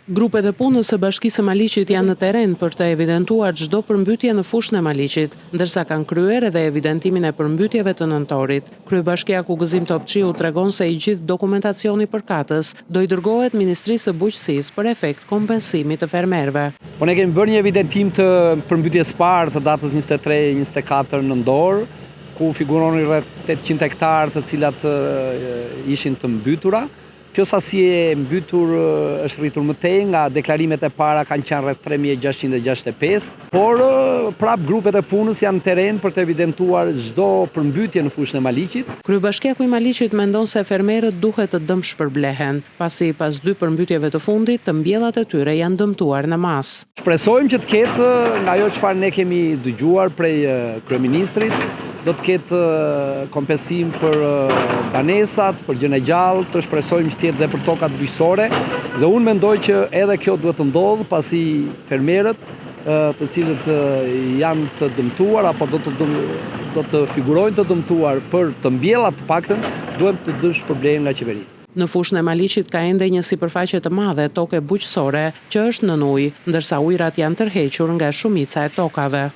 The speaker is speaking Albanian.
Grupet e punës së Bashkisë së Maliqit janë në terren për të evidentuar çdo përmbytje në fushën e Maliqit, ndërsa kanë kryer edhe evidentimin e përmbytjeve të nëntorit. Kryebashkiaku Gëzim Topçiu tregon se i gjithë dokumentacioni përkatës do i dërgohet Ministrisë së Bujqësisë për efekt kompensimi të fermerëve. Po ne kemi bërë një evidentim të përmbytjes parë të datës 23-24 nëntor, ku figuronin rreth 800 hektarë të cilat ishin të mbytura. Kjo sasi e mbytur është rritur më tej, nga deklarimet e para kanë qenë rreth 3665, por prap grupet e punës janë në terren për të evidentuar çdo përmbytje në fushën e Maliqit. Kryebashkiaku i Maliqit mendon se fermerët duhet të dëmshpërblehen, pasi pas 2 përmbytjeve të fundit, të mbjellat e tyre janë dëmtuar në masë. Shpresojmë që të ketë, nga ajo çfarë ne kemi dëgjuar prej kryeministrit, do të ketë kompensim për banesat, për gjën e gjallë, të shpresojmë që të jetë dhe për tokat bujqësore, dhe unë mendoj që edhe kjo duhet të ndodhë, pasi fermerët të cilët janë të dëmtuar apo do të figurojnë të dëmtuar për të mbjellat të paktën, duhet të dëmshpërblehen nga qeveria. Në fushën e Maliqit ka ende një sipërfaqe të madhe toke bujqësore që është nën ujë, ndërsa ujërat janë tërhequr nga shumica e tokave.